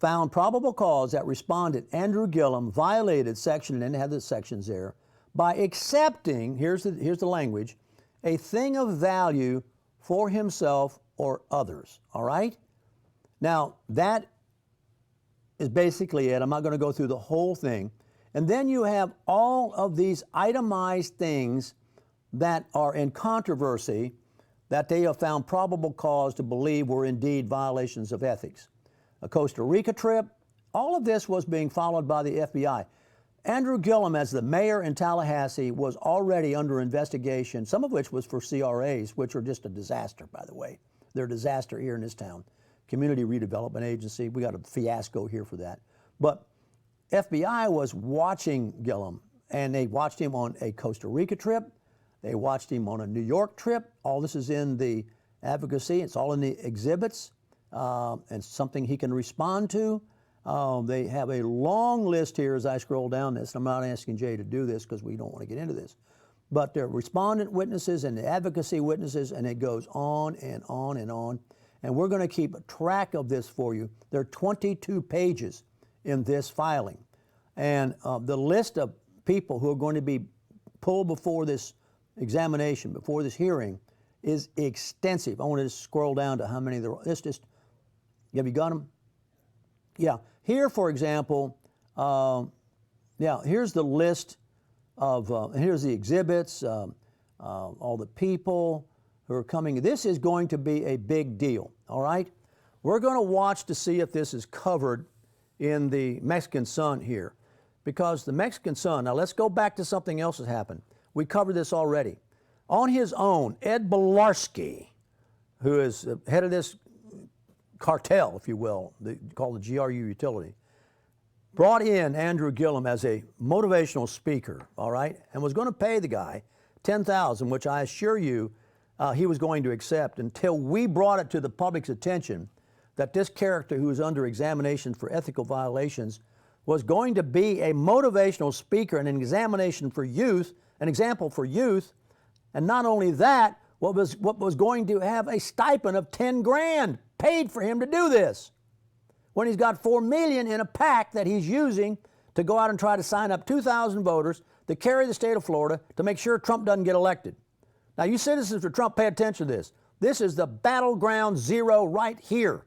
Found probable cause that respondent Andrew Gillum violated section, and they have the sections there, by accepting, here's the language, a thing of value for himself or others, all right? Now, that is basically it. I'm not going to go through the whole thing. And then you have all of these itemized things that are in controversy that they have found probable cause to believe were indeed violations of ethics. A Costa Rica trip, all of this was being followed by the FBI. Andrew Gillum, as the mayor in Tallahassee, was already under investigation, some of which was for CRAs, which are just a disaster, by the way. They're a disaster here in this town. Community Redevelopment Agency, we got a fiasco here for that. But FBI was watching Gillum, and they watched him on a Costa Rica trip. They watched him on a New York trip. All this is in the advocacy. It's all in the exhibits, and something he can respond to. They have a long list here as I scroll down this. I'm not asking Jay to do this because we don't want to get into this. But they're respondent witnesses and the advocacy witnesses, and it goes on and on and on. And we're going to keep track of this for you. There are 22 pages in this filing. And the list of people who are going to be pulled before this examination, before this hearing, is extensive. I want to just scroll down to how many there are. Have you got them? Yeah. Here, for example, here's the list of, here's the exhibits, all the people who are coming. This is going to be a big deal, all right? We're going to watch to see if this is covered in the Mexican Sun here, because the Mexican Sun, now let's go back to something else that happened. We covered this already. On his own, Ed Belarski, who is head of this cartel, if you will, called the GRU utility, brought in Andrew Gillum as a motivational speaker, all right, and was going to pay the guy $10,000, which I assure you he was going to accept, until we brought it to the public's attention that this character who was under examination for ethical violations was going to be a motivational speaker and an examination for youth, an example for youth, and not only that, what was going to have a stipend of 10 grand paid for him to do this, when he's got $4 million in a PAC that he's using to go out and try to sign up 2,000 voters to carry the state of Florida to make sure Trump doesn't get elected. Now, you citizens for Trump, pay attention to this. This is the battleground zero right here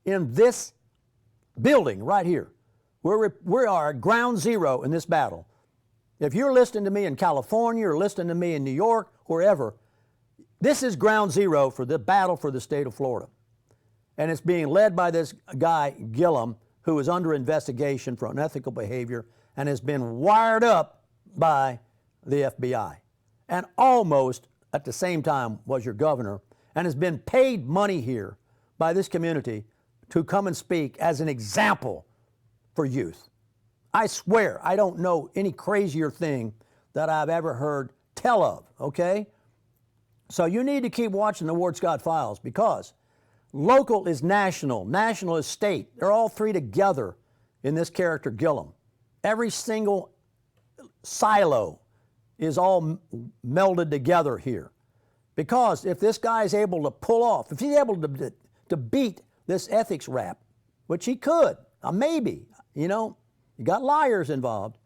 in this building right here. We are at ground zero in this battle. If you're listening to me in California or listening to me in New York, wherever, this is ground zero for the battle for the state of Florida. And it's being led by this guy, Gillum, who is under investigation for unethical behavior and has been wired up by the FBI. And almost at the same time was your governor. and has been paid money here by this community to come and speak as an example for youth. I swear I don't know any crazier thing that I've ever heard tell of, okay? So you need to keep watching the Ward Scott Files, because local is national, national is state. They're all three together in this character, Gillum. Every single silo is all melded together here. Because if this guy is able to pull off, if he's able to beat this ethics rap, which he could, maybe, you got liars involved.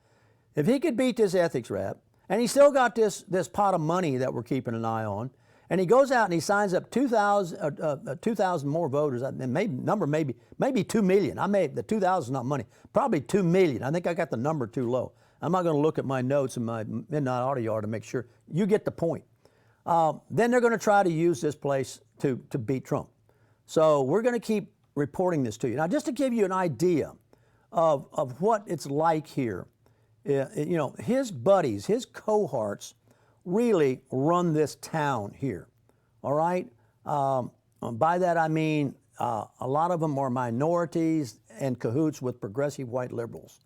If he could beat this ethics rap, and he's still got this pot of money that we're keeping an eye on, and he goes out and he signs up 2,000 more voters, and maybe 2 million. The 2,000 is not money, probably 2 million. I think I got the number too low. I'm not going to look at my notes in my midnight audio hour to make sure. You get the point. Then they're going to try to use this place to beat Trump. So we're going to keep reporting this to you. Now, just to give you an idea of what it's like here, his buddies, his cohorts really run this town here, all right? By that I mean a lot of them are minorities and cahoots with progressive white liberals.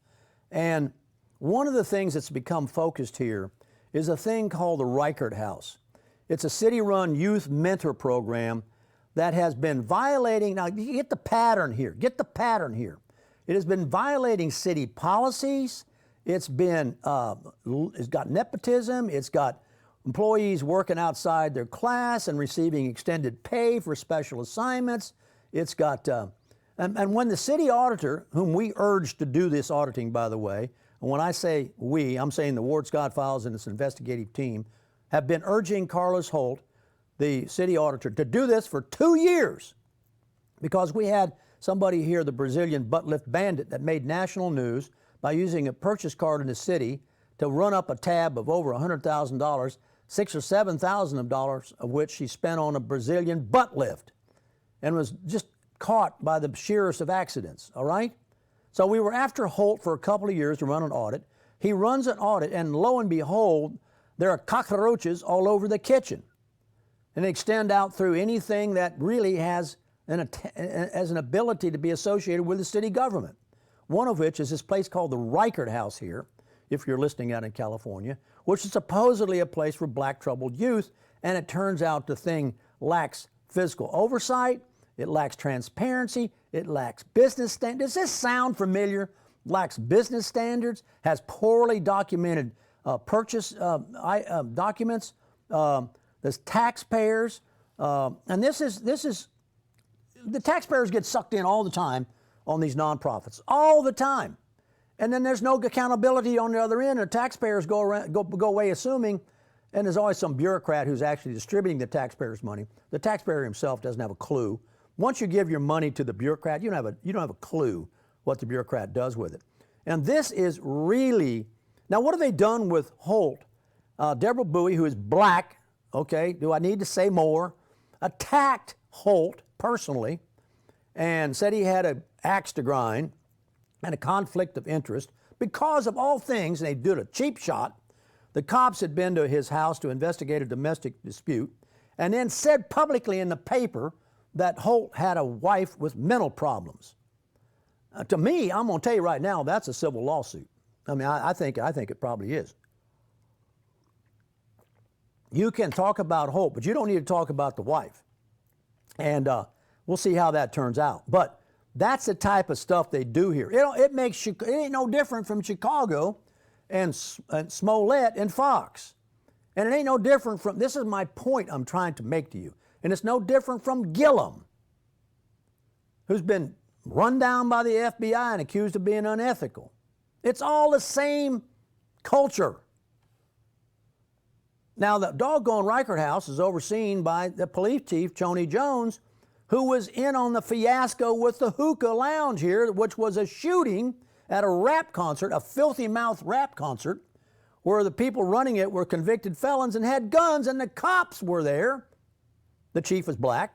And one of the things that's become focused here is a thing called the Reichert House. It's a city-run youth mentor program that has been violating, now you get the pattern here, It has been violating city policies. It's got nepotism. It's got employees working outside their class and receiving extended pay for special assignments. It's got, and when the city auditor, whom we urged to do this auditing, by the way, and when I say we, I'm saying the Ward Scott Files and its investigative team, have been urging Carlos Holt, the city auditor, to do this for 2 years, because we had somebody here, the Brazilian butt lift bandit, that made national news by using a purchase card in the city to run up a tab of over $100,000, $6,000 or $7,000 of which she spent on a Brazilian butt lift, and was just caught by the sheerest of accidents, all right? So we were after Holt for a couple of years to run an audit. He runs an audit, and lo and behold, there are cockroaches all over the kitchen. And they extend out through anything that really has an ability to be associated with the city government. One of which is this place called the Reichert House here, if you're listening out in California, which is supposedly a place for black troubled youth, and it turns out the thing lacks physical oversight, it lacks transparency, it lacks business standards. Does this sound familiar? Lacks business standards, has poorly documented purchase documents, there's taxpayers, and this is, the taxpayers get sucked in all the time on these nonprofits, all the time. And then there's no accountability on the other end, and the taxpayers go away assuming, and there's always some bureaucrat who's actually distributing the taxpayers' money. The taxpayer himself doesn't have a clue. Once you give your money to the bureaucrat, you don't have a clue what the bureaucrat does with it. And this is really, now what have they done with Holt? Deborah Bowie, who is black, okay, do I need to say more, attacked Holt personally and said he had an axe to grind and a conflict of interest because of all things, and they did a cheap shot. The cops had been to his house to investigate a domestic dispute, and then said publicly in the paper that Holt had a wife with mental problems. To me, I'm going to tell you right now, that's a civil lawsuit. I mean, I think it probably is. You can talk about Holt, but you don't need to talk about the wife. And we'll see how that turns out. But that's the type of stuff they do here. It ain't no different from Chicago and Smollett and Fox. And it ain't no different from, this is my point I'm trying to make to you. And it's no different from Gillum, who's been run down by the FBI and accused of being unethical. It's all the same culture. Now, the doggone Reichert House is overseen by the police chief, Tony Jones, who was in on the fiasco with the hookah lounge here, which was a shooting at a rap concert, a filthy mouth rap concert, where the people running it were convicted felons and had guns, and the cops were there. The chief was black,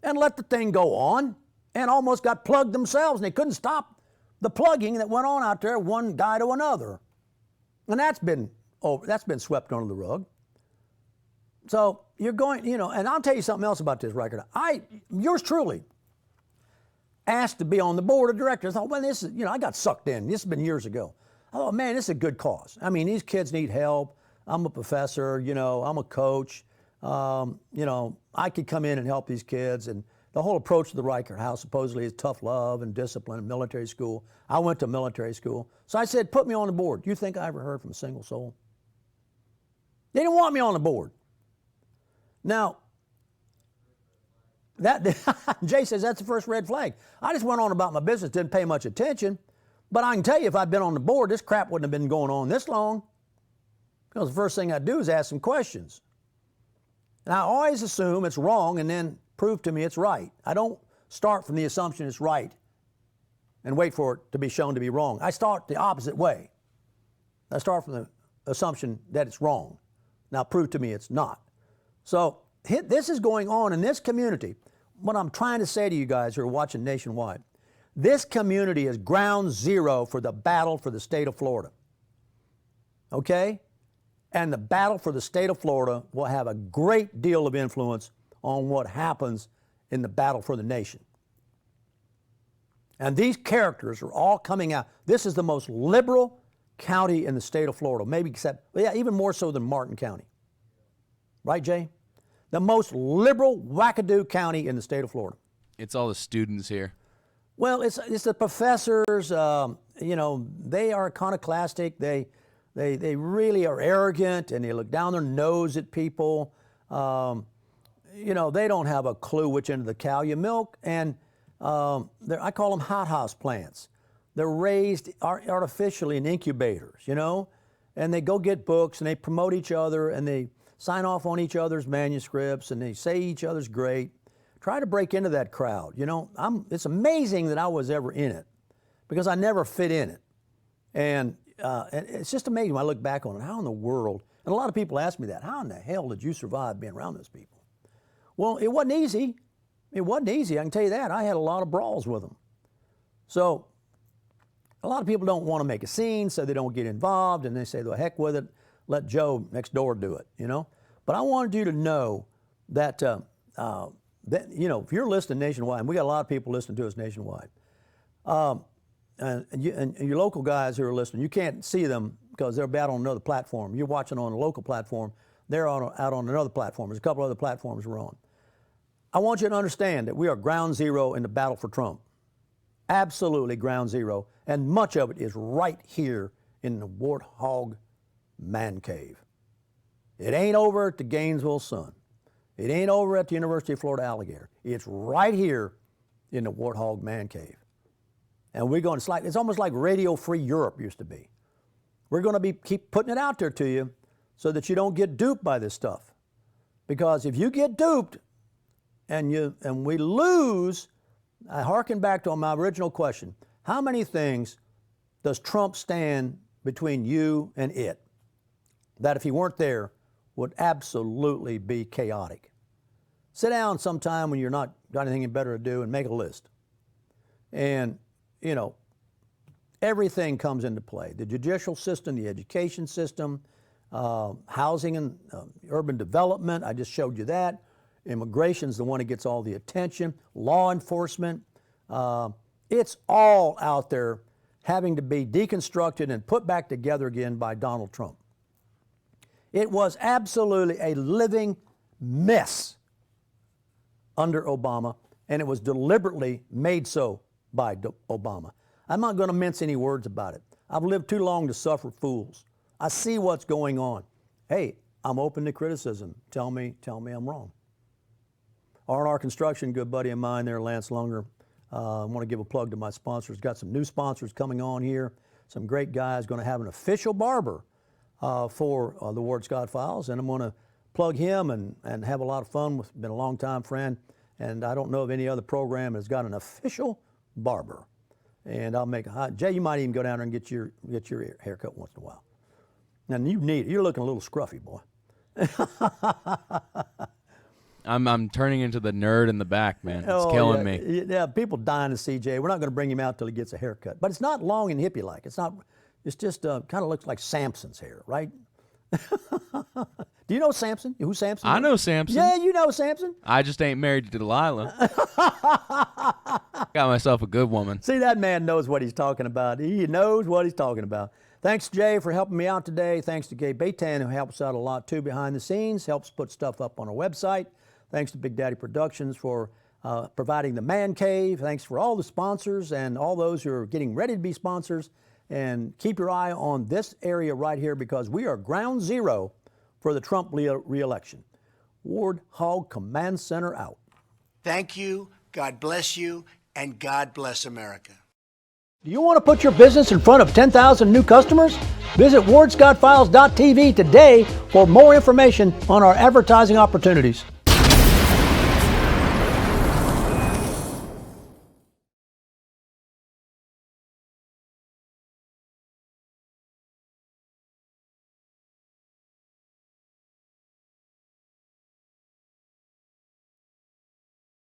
and let the thing go on, and almost got plugged themselves, and they couldn't stop the plugging that went on out there, one guy to another. And that's been swept under the rug. So you're going, and I'll tell you something else about this record. Yours truly, asked to be on the board of directors. I thought, well, this is, I got sucked in. This has been years ago. I thought, man, this is a good cause. I mean, these kids need help. I'm a professor, I'm a coach. I could come in and help these kids. And the whole approach to the Riker House supposedly is tough love and discipline and military school. I went to military school. So I said, put me on the board. Do you think I ever heard from a single soul? They didn't want me on the board. Now, Jay says that's the first red flag. I just went on about my business, didn't pay much attention. But I can tell you, if I'd been on the board, this crap wouldn't have been going on this long. Because the first thing I do is ask some questions. And I always assume it's wrong and then prove to me it's right. I don't start from the assumption it's right and wait for it to be shown to be wrong. I start the opposite way. I start from the assumption that it's wrong. Now prove to me it's not. So this is going on in this community. What I'm trying to say to you guys who are watching nationwide, this community is ground zero for the battle for the state of Florida. Okay? And the battle for the state of Florida will have a great deal of influence on what happens in the battle for the nation. And these characters are all coming out. This is the most liberal county in the state of Florida, maybe even more so than Martin County. Right, Jay? The most liberal wackadoo county in the state of Florida. It's all the students here. Well, it's the professors. They are iconoclastic. They really are arrogant, and they look down their nose at people. They don't have a clue which end of the cow you milk, and I call them hothouse plants. They're raised artificially in incubators, and they go get books, and they promote each other, and they sign off on each other's manuscripts, and they say each other's great. Try to break into that crowd. It's amazing that I was ever in it because I never fit in it. And it's just amazing when I look back on it. How in the world, and a lot of people ask me that, how in the hell did you survive being around those people? Well, it wasn't easy. It wasn't easy, I can tell you that. I had a lot of brawls with them. So a lot of people don't want to make a scene, so they don't get involved, and they say, the heck with it, let Joe next door do it, But I wanted you to know that, if you're listening nationwide, and we got a lot of people listening to us nationwide, and your local guys who are listening, you can't see them because they're out on another platform. You're watching on a local platform. They're out on another platform. There's a couple other platforms we're on. I want you to understand that we are ground zero in the battle for Trump. Absolutely ground zero. And much of it is right here in the Warthog Man Cave. It ain't over at the Gainesville Sun. It ain't over at the University of Florida Alligator. It's right here in the Warthog Man Cave. And we're going, it's almost like Radio Free Europe used to be. We're going to keep putting it out there to you so that you don't get duped by this stuff. Because if you get duped and we lose, I hearken back to my original question. How many things does Trump stand between you and it that if he weren't there would absolutely be chaotic? Sit down sometime when you're not got anything better to do and make a list. And, everything comes into play. The judicial system, the education system, housing and urban development, I just showed you that. Immigration's the one that gets all the attention. Law enforcement, it's all out there having to be deconstructed and put back together again by Donald Trump. It was absolutely a living mess under Obama, and it was deliberately made so by Obama. I'm not going to mince any words about it. I've lived too long to suffer fools. I see what's going on. Hey, I'm open to criticism. Tell me I'm wrong. R&R Construction, good buddy of mine there, Lance Lunger. I want to give a plug to my sponsors. Got some new sponsors coming on here. Some great guys. Going to have an official barber for the Ward Scott Files, and I'm going to plug him and have a lot of fun with. Been a long time friend, and I don't know of any other program that's got an official barber. And I'll make Jay, you might even go down there and get your haircut once in a while. Now you need it. You're looking a little scruffy, boy. I'm turning into the nerd in the back, man. It's killing me. Yeah, people dying to see Jay. We're not going to bring him out till he gets a haircut. But it's not long and hippie-like. It's not. It's just kind of looks like Samson's hair, right? Do Do you know Samson? Who's Samson? I know Samson. Yeah, you know Samson. I just ain't married to Delilah. Got myself a good woman. See, that man knows what he's talking about. He knows what he's talking about. Thanks, Jay, for helping me out today. Thanks to Gabe Batan, who helps out a lot, too, behind the scenes, helps put stuff up on our website. Thanks to Big Daddy Productions for providing the man cave. Thanks for all the sponsors and all those who are getting ready to be sponsors. And keep your eye on this area right here because we are ground zero for the Trump re-election. Ward Hogg Command Center out. Thank you, God bless you, and God bless America. Do you want to put your business in front of 10,000 new customers? Visit wardscottfiles.tv today for more information on our advertising opportunities.